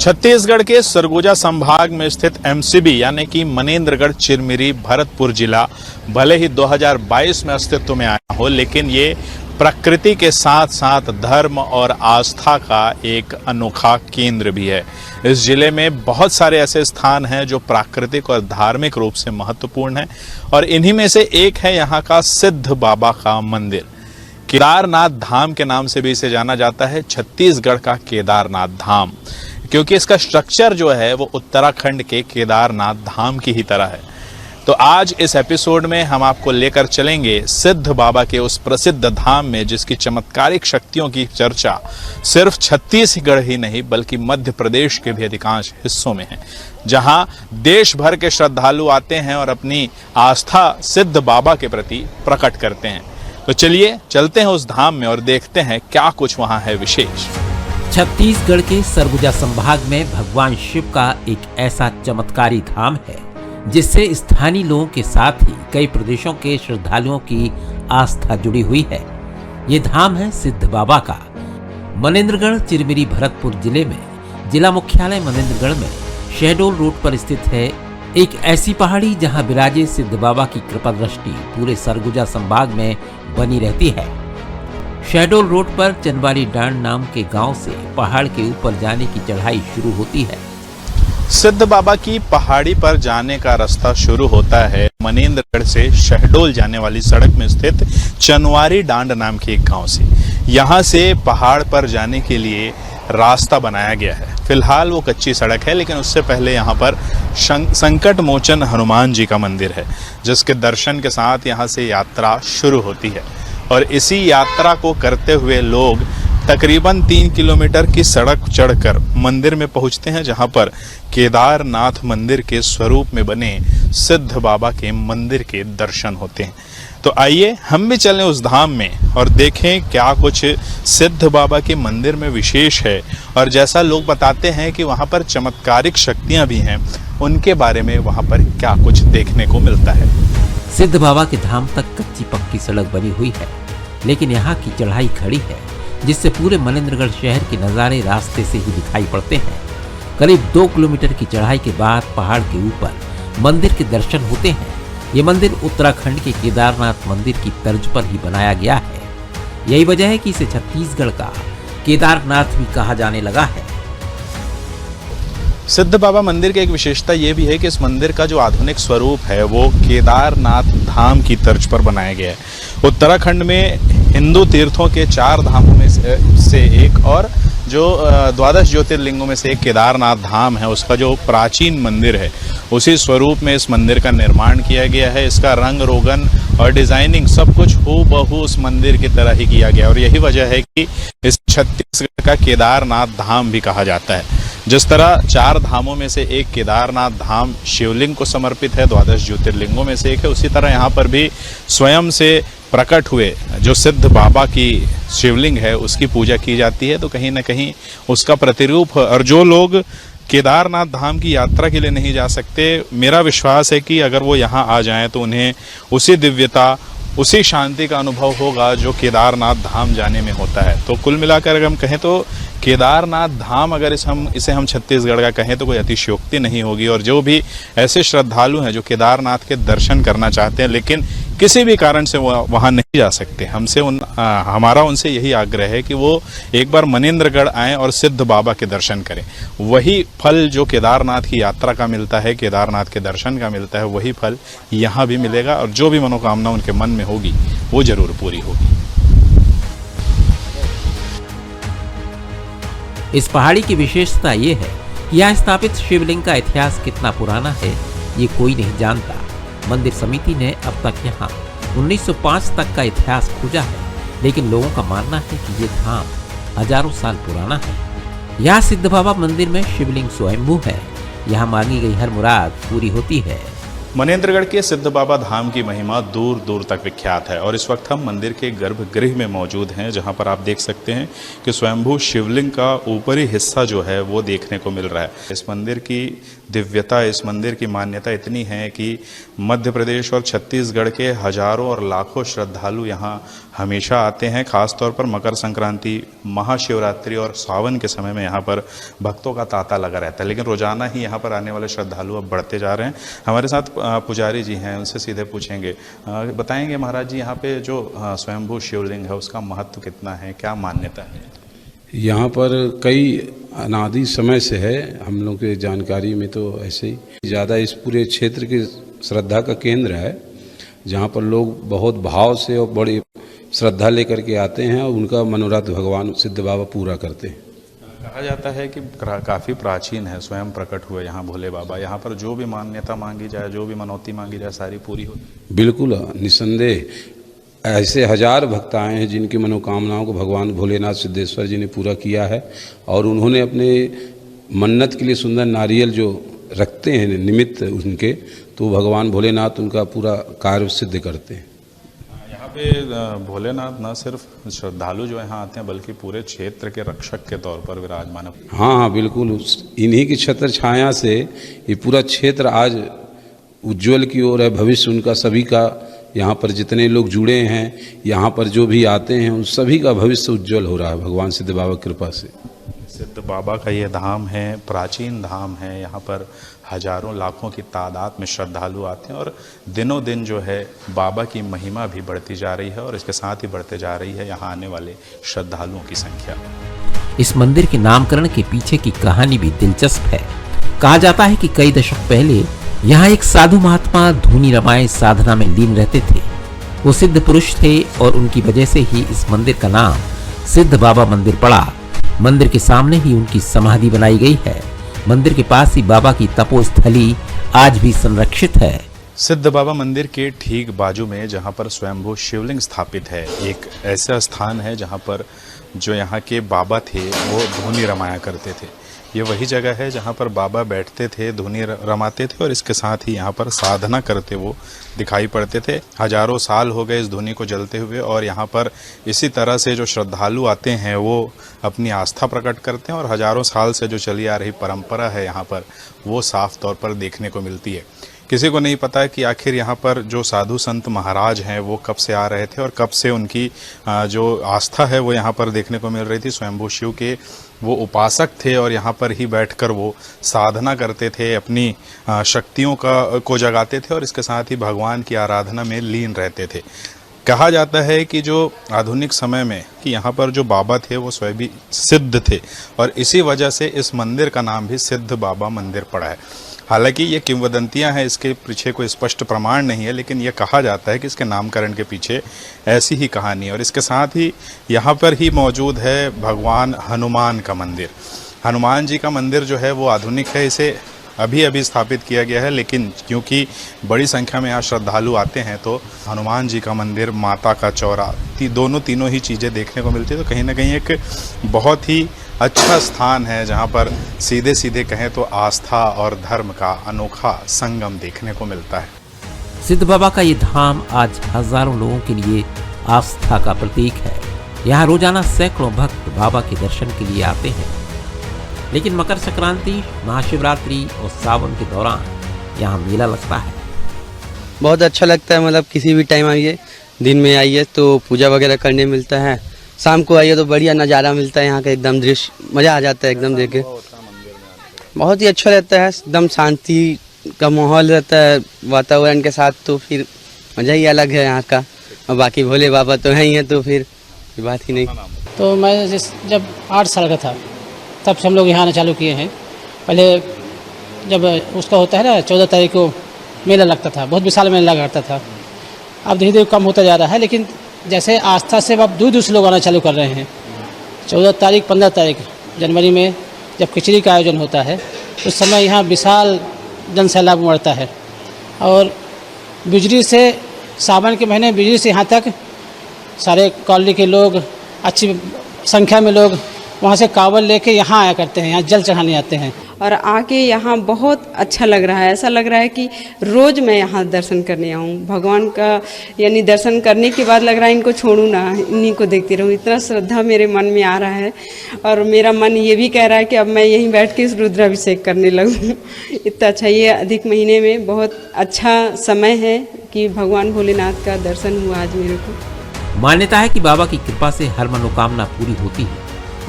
छत्तीसगढ़ के सरगुजा संभाग में स्थित एमसीबी यानी कि मनेन्द्रगढ़ चिरमिरी भरतपुर जिला भले ही 2022 में अस्तित्व में आया हो, लेकिन ये प्रकृति के साथ साथ धर्म और आस्था का एक अनोखा केंद्र भी है। इस जिले में बहुत सारे ऐसे स्थान हैं जो प्राकृतिक और धार्मिक रूप से महत्वपूर्ण हैं और इन्हीं में से एक है यहाँ का सिद्ध बाबा का मंदिर। केदारनाथ धाम के नाम से भी इसे जाना जाता है, छत्तीसगढ़ का केदारनाथ धाम, क्योंकि इसका स्ट्रक्चर जो है वो उत्तराखंड के केदारनाथ धाम की ही तरह है। तो आज इस एपिसोड में हम आपको लेकर चलेंगे सिद्ध बाबा के उस प्रसिद्ध धाम में, जिसकी चमत्कारिक शक्तियों की चर्चा सिर्फ छत्तीसगढ़ ही नहीं बल्कि मध्य प्रदेश के भी अधिकांश हिस्सों में है, जहां देश भर के श्रद्धालु आते हैं और अपनी आस्था सिद्ध बाबा के प्रति प्रकट करते हैं। तो चलिए चलते हैं उस धाम में और देखते हैं क्या कुछ वहां है विशेष। छत्तीसगढ़ के सरगुजा संभाग में भगवान शिव का एक ऐसा चमत्कारी धाम है जिससे स्थानीय लोगों के साथ ही कई प्रदेशों के श्रद्धालुओं की आस्था जुड़ी हुई है। ये धाम है सिद्ध बाबा का। मनेन्द्रगढ़ चिरमिरी भरतपुर जिले में जिला मुख्यालय मनेन्द्रगढ़ में शहडोल रोड पर स्थित है एक ऐसी पहाड़ी जहां विराजे सिद्ध बाबा की कृपा दृष्टि पूरे सरगुजा संभाग में बनी रहती है। शहडोल रोड पर चनवारी डांड नाम के गांव से पहाड़ के ऊपर जाने की चढ़ाई शुरू होती है। सिद्ध बाबा की पहाड़ी पर जाने का रास्ता शुरू होता है मनेन्द्रगढ़ से शहडोल जाने वाली सड़क में स्थित चनवारी डांड नाम के एक गांव से। यहां से पहाड़ पर जाने के लिए रास्ता बनाया गया है। फिलहाल वो कच्ची सड़क है, लेकिन उससे पहले यहाँ पर संकट मोचन हनुमान जी का मंदिर है, जिसके दर्शन के साथ यहाँ से यात्रा शुरू होती है। और इसी यात्रा को करते हुए लोग तकरीबन 3 किलोमीटर की सड़क चढ़कर मंदिर में पहुंचते हैं, जहां पर केदारनाथ मंदिर के स्वरूप में बने सिद्ध बाबा के मंदिर के दर्शन होते हैं। तो आइए हम भी चलें उस धाम में और देखें क्या कुछ सिद्ध बाबा के मंदिर में विशेष है, और जैसा लोग बताते हैं कि वहां पर चमत्कारिक शक्तियां भी हैं, उनके बारे में वहां पर क्या कुछ देखने को मिलता है। सिद्ध बाबा के धाम तक कच्ची पक्की सड़क बनी हुई है, लेकिन यहाँ की चढ़ाई खड़ी है, जिससे पूरे मनेन्द्रगढ़ शहर के नज़ारे रास्ते से ही दिखाई पड़ते हैं। करीब 2 किलोमीटर की चढ़ाई के बाद पहाड़ के ऊपर मंदिर के दर्शन होते हैं। ये मंदिर उत्तराखंड के केदारनाथ मंदिर की तर्ज पर ही बनाया गया है। यही वजह है कि इसे छत्तीसगढ़ का केदारनाथ भी कहा जाने लगा है। सिद्ध बाबा मंदिर की एक विशेषता ये भी है कि इस मंदिर का जो आधुनिक स्वरूप है वो केदारनाथ धाम की तर्ज पर बनाया गया है। उत्तराखंड में हिंदू तीर्थों के 4 धामों में से एक और जो 12 ज्योतिर्लिंगों में से एक केदारनाथ धाम है, उसका जो प्राचीन मंदिर है उसी स्वरूप में इस मंदिर का निर्माण किया गया है। इसका रंग रोगन और डिजाइनिंग सब कुछ हूबहू उस मंदिर की तरह ही किया गया, और यही वजह है कि इस छत्तीसगढ़ का केदारनाथ धाम भी कहा जाता है। जिस तरह 4 धामों में से एक केदारनाथ धाम शिवलिंग को समर्पित है, 12 ज्योतिर्लिंगों में से एक है, उसी तरह यहाँ पर भी स्वयं से प्रकट हुए जो सिद्ध बाबा की शिवलिंग है उसकी पूजा की जाती है। तो कहीं ना कहीं उसका प्रतिरूप है। और जो लोग केदारनाथ धाम की यात्रा के लिए नहीं जा सकते, मेरा विश्वास है कि अगर वो यहाँ आ जाएं तो उन्हें उसी दिव्यता, उसी शांति का अनुभव होगा जो केदारनाथ धाम जाने में होता है। तो कुल मिलाकर अगर हम कहें तो केदारनाथ धाम अगर इसे हम छत्तीसगढ़ का कहें तो कोई अतिशयोक्ति नहीं होगी। और जो भी ऐसे श्रद्धालु हैं जो केदारनाथ के दर्शन करना चाहते हैं लेकिन किसी भी कारण से वो वहाँ नहीं जा सकते, हमारा उनसे यही आग्रह है कि वो एक बार मनेन्द्रगढ़ आएँ और सिद्ध बाबा के दर्शन करें। वही फल जो केदारनाथ की यात्रा का मिलता है, केदारनाथ के दर्शन का मिलता है, वही फल यहाँ भी मिलेगा, और जो भी मनोकामना उनके मन में होगी वो जरूर पूरी होगी। इस पहाड़ी की विशेषता ये है कि यहाँ स्थापित शिवलिंग का इतिहास कितना पुराना है ये कोई नहीं जानता। मंदिर समिति ने अब तक यहाँ 1905 तक का इतिहास खोजा है, लेकिन लोगों का मानना है कि ये धाम हजारों साल पुराना है। यहाँ सिद्ध बाबा मंदिर में शिवलिंग स्वयंभू है। यहाँ मांगी गई हर मुराद पूरी होती है। मनेंद्रगढ़ के सिद्ध बाबा धाम की महिमा दूर दूर तक विख्यात है और इस वक्त हम मंदिर के गर्भगृह में मौजूद हैं, जहां पर आप देख सकते हैं कि स्वयंभू शिवलिंग का ऊपरी हिस्सा जो है वो देखने को मिल रहा है। इस मंदिर की दिव्यता, इस मंदिर की मान्यता इतनी है कि मध्य प्रदेश और छत्तीसगढ़ के हजारों और लाखों श्रद्धालु यहाँ हमेशा आते हैं। खासतौर पर मकर संक्रांति, महाशिवरात्रि और सावन के समय में यहाँ पर भक्तों का तांता लगा रहता है, लेकिन रोजाना ही यहाँ पर आने वाले श्रद्धालु अब बढ़ते जा रहे हैं। हमारे साथ पुजारी जी हैं, उनसे सीधे पूछेंगे। बताएंगे महाराज जी, यहाँ पे जो स्वयंभू शिवलिंग है उसका महत्व कितना है, क्या मान्यता है? यहाँ पर कई अनादि समय से है, हम लोग के जानकारी में तो ऐसे ही ज़्यादा इस पूरे क्षेत्र के श्रद्धा का केंद्र है, जहाँ पर लोग बहुत भाव से और बड़ी श्रद्धा लेकर के आते हैं और उनका मनोरथ भगवान सिद्ध बाबा पूरा करते हैं। कहा जाता है कि काफ़ी प्राचीन है, स्वयं प्रकट हुए यहाँ भोले बाबा। यहाँ पर जो भी मान्यता मांगी जाए, जो भी मनौती मांगी जाए, सारी पूरी होती। बिल्कुल निसंदेह ऐसे हजार भक्त आए हैं जिनकी मनोकामनाओं को भगवान भोलेनाथ सिद्धेश्वर जी ने पूरा किया है और उन्होंने अपने मन्नत के लिए सुंदर नारियल जो रखते हैं निमित्त उनके, तो भगवान भोलेनाथ उनका पूरा कार्य सिद्ध करते हैं। यहाँ पे भोलेनाथ न सिर्फ श्रद्धालु जो यहाँ आते हैं बल्कि पूरे क्षेत्र के रक्षक के तौर पर विराजमान है। हाँ, बिल्कुल इन्हीं की छत्र छाया से ये पूरा क्षेत्र आज उज्जवल की ओर है। भविष्य उनका सभी का, यहाँ पर जितने लोग जुड़े हैं, यहाँ पर जो भी आते हैं, उन सभी का भविष्य उज्जवल हो रहा है भगवान सिद्ध बाबा की कृपा से। सिद्ध बाबा का ये धाम है, प्राचीन धाम है। यहाँ पर हजारों लाखों की तादाद में श्रद्धालु आते हैं और दिनों दिन जो है बाबा की महिमा भी बढ़ती जा रही है और इसके साथ ही बढ़ते जा रही है यहाँ आने वाले श्रद्धालुओं की संख्या। इस मंदिर के नामकरण के पीछे की कहानी भी दिलचस्प है। कहा जाता है कि कई दशक पहले यहाँ एक साधु महात्मा धूनी रमाए साधना में लीन रहते थे। वो सिद्ध पुरुष थे और उनकी वजह से ही इस मंदिर का नाम सिद्ध बाबा मंदिर पड़ा। मंदिर के सामने ही उनकी समाधि बनाई गई है। मंदिर के पास ही बाबा की तपोस्थली आज भी संरक्षित है। सिद्ध बाबा मंदिर के ठीक बाजू में जहाँ पर स्वयंभू शिवलिंग स्थापित है, एक ऐसा स्थान है जहाँ पर जो यहाँ के बाबा थे वो धूनी रमाया करते थे। ये वही जगह है जहाँ पर बाबा बैठते थे, धूनी रमाते थे और इसके साथ ही यहाँ पर साधना करते वो दिखाई पड़ते थे। हजारों साल हो गए इस धूनी को जलते हुए और यहाँ पर इसी तरह से जो श्रद्धालु आते हैं वो अपनी आस्था प्रकट करते हैं और हजारों साल से जो चली आ रही परंपरा है यहाँ पर वो साफ तौर पर देखने को मिलती है। किसी को नहीं पता कि आखिर यहाँ पर जो साधु संत महाराज हैं वो कब से आ रहे थे और कब से उनकी जो आस्था है वो यहाँ पर देखने को मिल रही थी। स्वयंभू शिव के वो उपासक थे और यहाँ पर ही बैठकर वो साधना करते थे, अपनी शक्तियों को जगाते थे और इसके साथ ही भगवान की आराधना में लीन रहते थे। कहा जाता है कि जो आधुनिक समय में कि यहाँ पर जो बाबा थे वो स्वयं भी सिद्ध थे और इसी वजह से इस मंदिर का नाम भी सिद्ध बाबा मंदिर पड़ा है। हालांकि ये किंवदंतियां हैं, इसके पीछे कोई स्पष्ट प्रमाण नहीं है, लेकिन यह कहा जाता है कि इसके नामकरण के पीछे ऐसी ही कहानी है। और इसके साथ ही यहाँ पर ही मौजूद है भगवान हनुमान का मंदिर। हनुमान जी का मंदिर जो है वो आधुनिक है, इसे अभी अभी स्थापित किया गया है, लेकिन क्योंकि बड़ी संख्या में यहाँ श्रद्धालु आते हैं तो हनुमान जी का मंदिर, माता का चौरा, तीनों ही चीज़ें देखने को मिलती है। तो कहीं ना कहीं एक बहुत ही अच्छा स्थान है जहाँ पर सीधे सीधे कहें तो आस्था और धर्म का अनोखा संगम देखने को मिलता है। सिद्ध बाबा का ये धाम आज हजारों लोगों के लिए आस्था का प्रतीक है। यहाँ रोजाना सैकड़ों भक्त बाबा के दर्शन के लिए आते हैं, लेकिन मकर संक्रांति, महाशिवरात्रि और सावन के दौरान यहाँ मेला लगता है। बहुत अच्छा लगता है, मतलब किसी भी टाइम आइए, दिन में आइए तो पूजा वगैरह करने मिलता है, शाम को आइए तो बढ़िया नज़ारा मिलता है यहाँ का, एकदम दृश्य मज़ा आ जाता है एकदम देख के। बहुत ही अच्छा रहता है, एकदम शांति का माहौल रहता है वातावरण के साथ, तो फिर मज़ा ही अलग है यहाँ का। और बाकी भोले बाबा तो हैं ही हैं, तो फिर बात ही नहीं। तो मैं जब 8 साल का था तब से हम लोग यहाँ आना चालू किए हैं। पहले जब उसका होता है ना 14 तारीख को मेला लगता था, बहुत विशाल मेला करता था। अब धीरे धीरे कम होता जा रहा है, लेकिन जैसे आस्था से अब दूर दूर से लोग आना चालू कर रहे हैं। 14 तारीख 15 तारीख जनवरी में जब खिचड़ी का आयोजन होता है उस समय यहाँ विशाल जन सैलाब उमड़ता है और बिजली से, सावन के महीने बिजली से यहाँ तक सारे कॉलोनी के लोग, अच्छी संख्या में लोग वहाँ से कावड़ लेके यहाँ आया करते हैं, यहाँ जल चढ़ाने आते हैं। और आके यहाँ बहुत अच्छा लग रहा है। ऐसा लग रहा है कि रोज़ मैं यहाँ दर्शन करने आऊँ भगवान का, यानी दर्शन करने के बाद लग रहा है इनको छोड़ूँ ना, इन्हीं को देखती रहूँ। इतना श्रद्धा मेरे मन में आ रहा है और मेरा मन ये भी कह रहा है कि अब मैं यहीं बैठ के इस रुद्राभिषेक करने लगूँ। इतना अच्छा, ये अधिक महीने में बहुत अच्छा समय है कि भगवान भोलेनाथ का दर्शन हुआ आज मेरे को। मान्यता है कि बाबा की कृपा से हर मनोकामना पूरी होती है,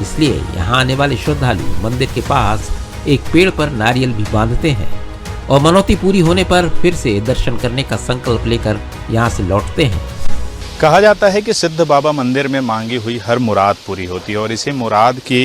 इसलिए यहाँ आने वाले श्रद्धालु मंदिर के पास एक पेड़ पर नारियल भी बांधते हैं और मनौती पूरी होने पर फिर से दर्शन करने का संकल्प लेकर यहाँ से लौटते हैं। कहा जाता है कि सिद्ध बाबा मंदिर में मांगी हुई हर मुराद पूरी होती है और इसी मुराद के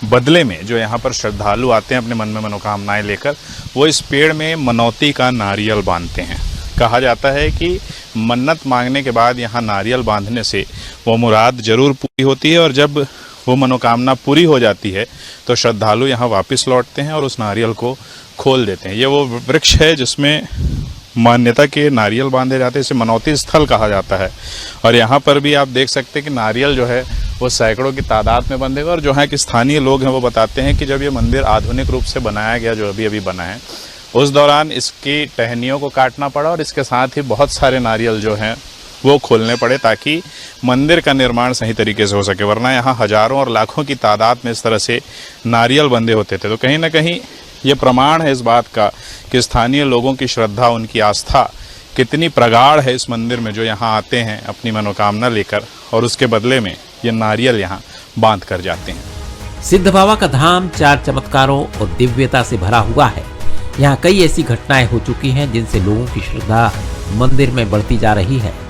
बदले में जो यहाँ पर श्रद्धालु आते हैं अपने मन में मनोकामनाएं लेकर, वो इस पेड़ में मनौती का नारियल बांधते हैं। कहा जाता है कि मन्नत मांगने के बाद यहाँ नारियल बांधने से वो मुराद जरूर पूरी होती है और जब वो मनोकामना पूरी हो जाती है तो श्रद्धालु यहाँ वापस लौटते हैं और उस नारियल को खोल देते हैं। ये वो वृक्ष है जिसमें मान्यता के नारियल बांधे जाते हैं, इसे मनौती स्थल कहा जाता है। और यहाँ पर भी आप देख सकते हैं कि नारियल जो है वो सैकड़ों की तादाद में बंधेगा। और जो है कि स्थानीय लोग हैं वो बताते हैं कि जब ये मंदिर आधुनिक रूप से बनाया गया, जो अभी अभी बना है, उस दौरान इसकी टहनियों को काटना पड़ा और इसके साथ ही बहुत सारे नारियल जो हैं वो खोलने पड़े ताकि मंदिर का निर्माण सही तरीके से हो सके, वरना यहाँ हजारों और लाखों की तादाद में इस तरह से नारियल बंधे होते थे। तो कहीं ना कहीं ये प्रमाण है इस बात का कि स्थानीय लोगों की श्रद्धा, उनकी आस्था कितनी प्रगाढ़ है इस मंदिर में, जो यहाँ आते हैं अपनी मनोकामना लेकर और उसके बदले में ये नारियल यहाँ बांध कर जाते हैं। सिद्ध बाबा का धाम 4 चमत्कारों और दिव्यता से भरा हुआ है। यहाँ कई ऐसी घटनाएं हो चुकी हैं जिनसे लोगों की श्रद्धा मंदिर में बढ़ती जा रही है।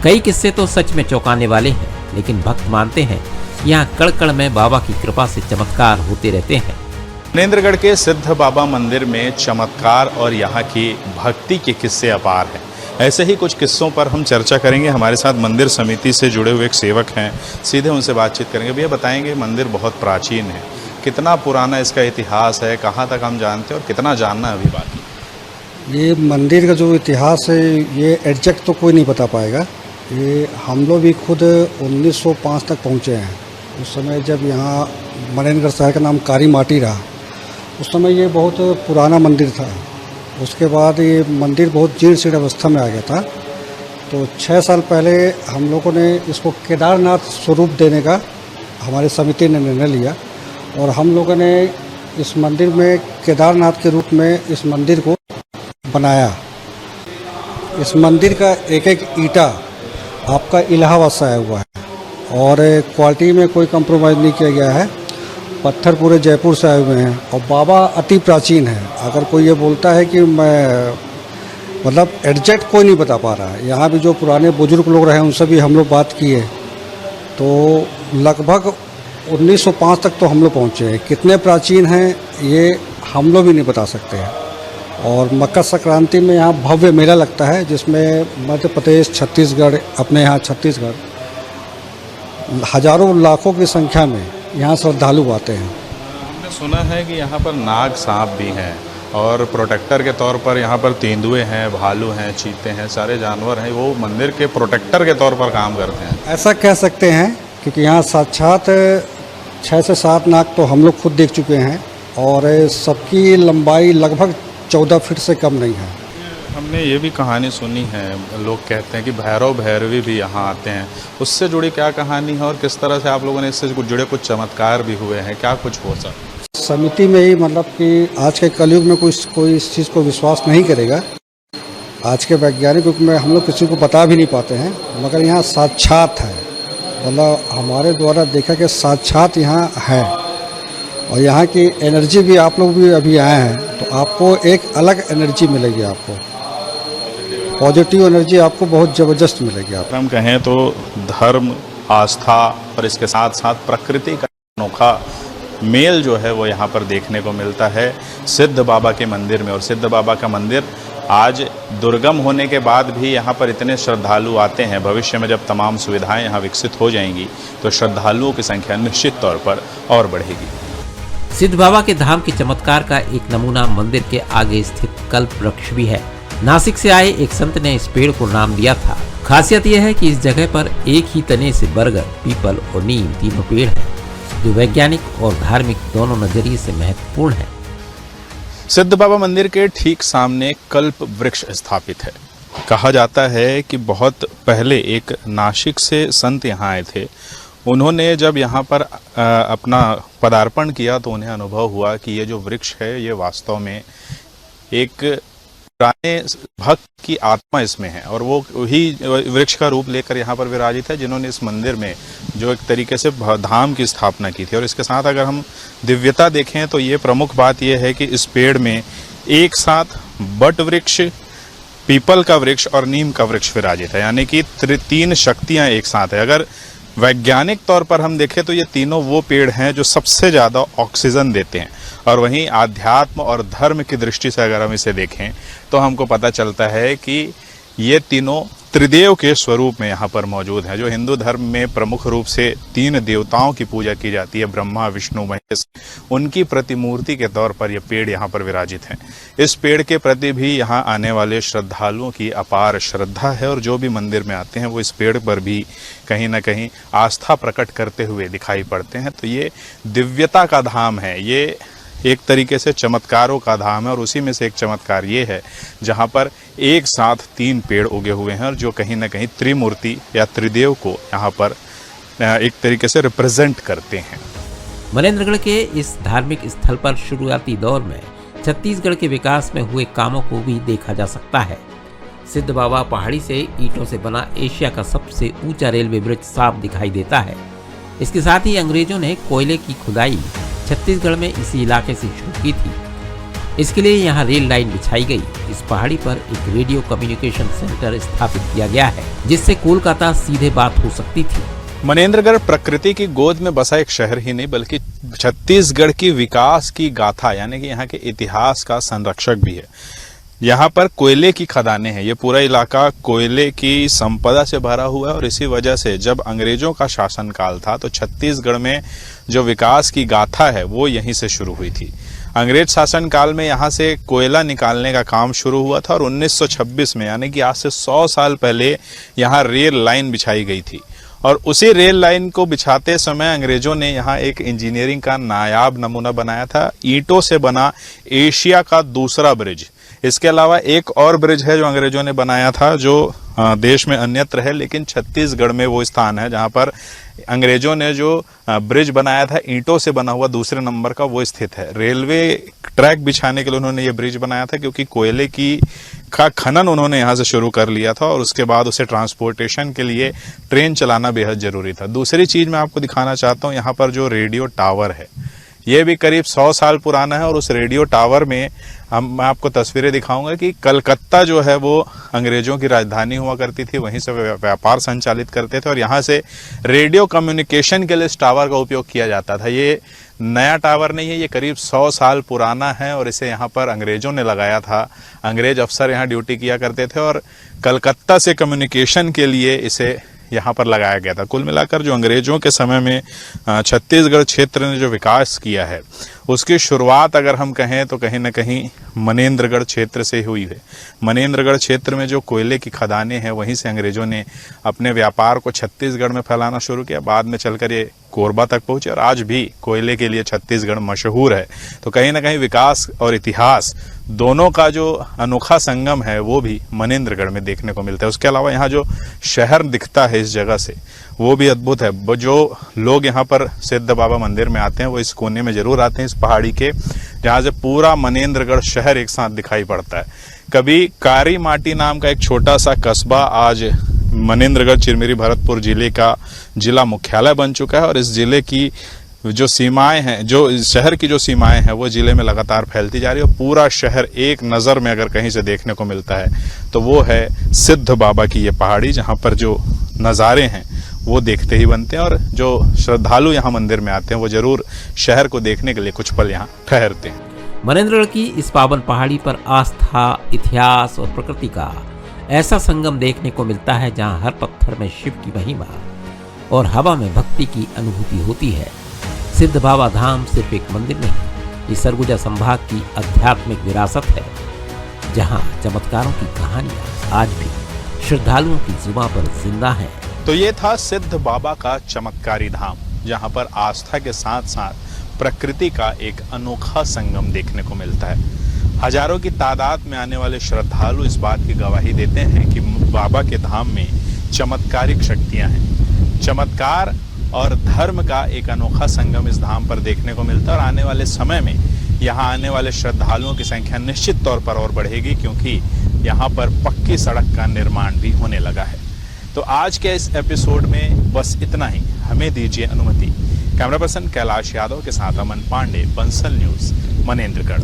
कई किस्से तो सच में चौंकाने वाले हैं, लेकिन भक्त मानते हैं यहाँ कड़-कड़ में बाबा की कृपा से चमत्कार होते रहते हैं। नरेंद्रगढ़ के सिद्ध बाबा मंदिर में चमत्कार और यहाँ की भक्ति के किस्से अपार हैं। ऐसे ही कुछ किस्सों पर हम चर्चा करेंगे। हमारे साथ मंदिर समिति से जुड़े हुए एक सेवक हैं, सीधे उनसे बातचीत करेंगे। भैया बताएंगे, मंदिर बहुत प्राचीन है, कितना पुराना इसका इतिहास है, कहाँ तक हम जानते हैं और कितना जानना अभी बाकी? ये मंदिर का जो इतिहास है ये एग्जैक्ट तो कोई नहीं बता पाएगा। ये हम लोग भी खुद 1905 तक पहुँचे हैं। उस समय जब यहाँ मनेनगढ़ शहर का नाम कारी माटी रहा, उस समय ये बहुत पुराना मंदिर था। उसके बाद ये मंदिर बहुत जीर्ण शीर्ण अवस्था में आ गया था। तो 6 साल पहले हम लोगों ने इसको केदारनाथ स्वरूप देने का हमारी समिति ने निर्णय लिया और हम लोगों ने इस मंदिर में केदारनाथ के रूप में इस मंदिर को बनाया। इस मंदिर का एक एक ईंटा आपका इलाहाबाद से आया हुआ है और क्वालिटी में कोई कंप्रोमाइज़ नहीं किया गया है। पत्थर पूरे जयपुर से आए हुए हैं और बाबा अति प्राचीन है। अगर कोई ये बोलता है कि मैं मतलब एग्जैक्ट कोई नहीं बता पा रहा है। यहाँ भी जो पुराने बुजुर्ग लोग रहे उनसे भी हम लोग बात किए तो लगभग 1905 तक तो हम लोग पहुँचे हैं। कितने प्राचीन हैं ये हम लोग भी नहीं बता सकते हैं। और मकर संक्रांति में यहाँ भव्य मेला लगता है जिसमें मध्य प्रदेश, छत्तीसगढ़, अपने यहाँ छत्तीसगढ़ हजारों लाखों की संख्या में यहाँ श्रद्धालु आते हैं। हमने सुना है कि यहाँ पर नाग सांप भी हैं और प्रोटेक्टर के तौर पर यहाँ पर तेंदुए हैं, भालू हैं, चीते हैं, सारे जानवर हैं, वो मंदिर के प्रोटेक्टर के तौर पर काम करते हैं। ऐसा कह सकते हैं क्योंकि यहाँ साक्षात 6 से 7 नाग तो हम लोग खुद देख चुके हैं और सबकी लंबाई लगभग 14 फीट से कम नहीं है। हमने ये भी कहानी सुनी है, लोग कहते हैं कि भैरव भैरवी भी यहाँ आते हैं। उससे जुड़ी क्या कहानी है और किस तरह से आप लोगों ने इससे जुड़े कुछ चमत्कार भी हुए हैं, क्या कुछ हो सकता? समिति में ही मतलब कि आज के कलयुग में कोई इस चीज़ को विश्वास नहीं करेगा। आज के वैज्ञानिक युग में हम लोग किसी को बता भी नहीं पाते हैं, मगर यहाँ साक्षात है। मतलब हमारे द्वारा देखा कि साक्षात यहाँ है और यहाँ की एनर्जी भी, आप लोग भी अभी आए हैं तो आपको एक अलग एनर्जी मिलेगी। आपको पॉजिटिव एनर्जी आपको बहुत ज़बरदस्त मिलेगी। आप हम कहें तो धर्म, आस्था और इसके साथ साथ प्रकृति का अनोखा मेल जो है वो यहाँ पर देखने को मिलता है सिद्ध बाबा के मंदिर में। और सिद्ध बाबा का मंदिर आज दुर्गम होने के बाद भी यहाँ पर इतने श्रद्धालु आते हैं। भविष्य में जब तमाम सुविधाएं यहाँ विकसित हो जाएंगी तो श्रद्धालुओं की संख्या निश्चित तौर पर और बढ़ेगी। सिद्ध बाबा के धाम के चमत्कार का एक नमूना मंदिर के आगे स्थित कल्प वृक्ष भी है। नासिक से आए एक संत ने इस पेड़ को नाम दिया था। खासियत यह है कि इस जगह पर एक ही तने से बरगद, पीपल और नीम तीनों पेड़ हैं, जो वैज्ञानिक और धार्मिक दोनों नजरिए से महत्वपूर्ण है। सिद्ध बाबा मंदिर के ठीक सामने कल्प वृक्ष स्थापित है। कहा जाता है कि बहुत पहले एक नासिक से संत यहाँ आए थे। उन्होंने जब यहाँ पर अपना पदार्पण किया तो उन्हें अनुभव हुआ कि ये जो वृक्ष है ये वास्तव में एक पुराने भक्त की आत्मा इसमें है और वो वही वृक्ष का रूप लेकर यहाँ पर विराजित है, जिन्होंने इस मंदिर में जो एक तरीके से धाम की स्थापना की थी। और इसके साथ अगर हम दिव्यता देखें तो ये प्रमुख बात यह है कि इस पेड़ में एक साथ बट वृक्ष, पीपल का वृक्ष और नीम का वृक्ष विराजित है, यानी कि तीन शक्तियाँ एक साथ है। अगर वैज्ञानिक तौर पर हम देखें तो ये तीनों वो पेड़ हैं जो सबसे ज़्यादा ऑक्सीजन देते हैं, और वहीं आध्यात्म और धर्म की दृष्टि से अगर हम इसे देखें तो हमको पता चलता है कि ये तीनों त्रिदेव के स्वरूप में यहाँ पर मौजूद हैं। जो हिंदू धर्म में प्रमुख रूप से 3 देवताओं की पूजा की जाती है, ब्रह्मा, विष्णु, महेश, उनकी प्रतिमूर्ति के तौर पर ये पेड़ यहाँ पर विराजित हैं। इस पेड़ के प्रति भी यहाँ आने वाले श्रद्धालुओं की अपार श्रद्धा है और जो भी मंदिर में आते हैं वो इस पेड़ पर भी कहीं ना कहीं आस्था प्रकट करते हुए दिखाई पड़ते हैं। तो ये दिव्यता का धाम है, ये एक तरीके से चमत्कारों का धाम है और उसी में से एक चमत्कार ये है जहाँ पर एक साथ 3 पेड़ उगे हुए हैं और जो कहीं ना कहीं त्रिमूर्ति या त्रिदेव को यहाँ पर एक तरीके से रिप्रेजेंट करते हैं। मनेंद्रगढ़ के इस धार्मिक स्थल पर शुरुआती दौर में छत्तीसगढ़ के विकास में हुए कामों को भी देखा जा सकता है। सिद्ध बाबा पहाड़ी से ईंटों से बना एशिया का सबसे ऊंचा रेलवे ब्रिज साफ दिखाई देता है। इसके साथ ही अंग्रेजों ने कोयले की खुदाई छत्तीसगढ़ में इसी इलाके से शुरू की थी। इसके लिए यहाँ रेल लाइन बिछाई गई। इस पहाड़ी पर एक रेडियो कम्युनिकेशन सेंटर स्थापित किया गया है, जिससे कोलकाता सीधे बात हो सकती थी। मनेंद्रगढ़ प्रकृति की गोद में बसा एक शहर ही नहीं बल्कि छत्तीसगढ़ की विकास की गाथा यानी कि यहाँ के इतिहास का संरक्षक भी है। यहाँ पर कोयले की खदानें हैं, ये पूरा इलाका कोयले की संपदा से भरा हुआ है और इसी वजह से जब अंग्रेजों का शासनकाल था तो छत्तीसगढ़ में जो विकास की गाथा है वो यहीं से शुरू हुई थी। अंग्रेज शासनकाल में यहाँ से कोयला निकालने का काम शुरू हुआ था और 1926 में यानी कि आज से 100 साल पहले यहाँ रेल लाइन बिछाई गई थी। और उसी रेल लाइन को बिछाते समय अंग्रेजों ने यहाँ एक इंजीनियरिंग का नायाब नमूना बनाया था, ईंटों से बना एशिया का दूसरा ब्रिज। इसके अलावा एक और ब्रिज है जो अंग्रेजों ने बनाया था जो देश में अन्यत्र है, लेकिन छत्तीसगढ़ में वो स्थान है जहाँ पर अंग्रेजों ने जो ब्रिज बनाया था ईंटों से बना हुआ दूसरे नंबर का, वो स्थित है। रेलवे ट्रैक बिछाने के लिए उन्होंने ये ब्रिज बनाया था क्योंकि कोयले का खनन उन्होंने यहाँ से शुरू कर लिया था और उसके बाद उसे ट्रांसपोर्टेशन के लिए ट्रेन चलाना बेहद जरूरी था। दूसरी चीज मैं आपको दिखाना चाहता हूँ, यहाँ पर जो रेडियो टावर है ये भी करीब 100 साल पुराना है और उस रेडियो टावर में मैं आपको तस्वीरें दिखाऊंगा कि कलकत्ता जो है वो अंग्रेजों की राजधानी हुआ करती थी, वहीं से व्यापार संचालित करते थे और यहाँ से रेडियो कम्युनिकेशन के लिए इस टावर का उपयोग किया जाता था। ये नया टावर नहीं है, ये करीब 100 साल पुराना है और इसे यहाँ पर अंग्रेजों ने लगाया था। अंग्रेज अफसर यहाँ ड्यूटी किया करते थे और कलकत्ता से कम्युनिकेशन के लिए इसे यहाँ पर लगाया गया था। कुल मिलाकर जो अंग्रेजों के समय में छत्तीसगढ़ क्षेत्र ने जो विकास किया है उसकी शुरुआत अगर हम कहें तो कहीं ना कहीं मनेंद्रगढ़ क्षेत्र से हुई है। मनेंद्रगढ़ क्षेत्र में जो कोयले की खदानें हैं वहीं से अंग्रेजों ने अपने व्यापार को छत्तीसगढ़ में फैलाना शुरू किया, बाद में चलकर ये कोरबा तक पहुंचे और आज भी कोयले के लिए छत्तीसगढ़ मशहूर है। तो कहीं ना कहीं विकास और इतिहास दोनों का जो अनोखा संगम है वो भी मनेंद्रगढ़ में देखने को मिलता है। उसके अलावा यहाँ जो शहर दिखता है इस जगह से वो भी अद्भुत है। वो जो लोग यहाँ पर सिद्ध बाबा मंदिर में आते हैं वो इस कोने में जरूर आते हैं, इस पहाड़ी के, जहाँ से पूरा मनेंद्रगढ़ शहर एक साथ दिखाई पड़ता है। कभी कारी माटी नाम का एक छोटा सा कस्बा आज मनेंद्रगढ़ चिरमिरी भरतपुर जिले का जिला मुख्यालय बन चुका है और इस जिले की जो सीमाएं हैं, जो शहर की जो सीमाएं हैं वो जिले में लगातार फैलती जा रही है और पूरा शहर एक नज़र में अगर कहीं से देखने को मिलता है तो वो है सिद्ध बाबा की ये पहाड़ी, जहाँ पर जो नज़ारे हैं वो देखते ही बनते हैं और जो श्रद्धालु यहाँ मंदिर में आते हैं वो जरूर शहर को देखने के लिए कुछ पल यहाँ ठहरते हैं। मनेंद्रगढ़ की इस पावन पहाड़ी पर आस्था, इतिहास और प्रकृति का ऐसा संगम देखने को मिलता है जहाँ हर पत्थर में शिव की महिमा और हवा में भक्ति की अनुभूति होती है। सिद्ध बाबा धाम सिर्फ एक मंदिर नहीं, ये सरगुजा संभाग की आध्यात्मिक विरासत है जहाँ चमत्कारों की कहानियाँ आज भी श्रद्धालुओं की जुबां पर जिंदा हैं। तो ये था सिद्ध बाबा का चमत्कारी धाम, जहाँ पर आस्था के साथ साथ प्रकृति का एक अनोखा संगम देखने को मिलता है। हजारों की तादाद में आने वाले श्रद्धालु इस बात की गवाही देते हैं कि बाबा के धाम में चमत्कारिक शक्तियां हैं। चमत्कार और धर्म का एक अनोखा संगम इस धाम पर देखने को मिलता है और आने वाले समय में यहाँ आने वाले श्रद्धालुओं की संख्या निश्चित तौर पर और बढ़ेगी, क्योंकि यहाँ पर पक्की सड़क का निर्माण भी होने लगा है। तो आज के इस एपिसोड में बस इतना ही, हमें दीजिए अनुमति। कैमरा पर्सन कैलाश यादव के साथ अमन पांडे, बंसल न्यूज, मनेंद्रगढ़।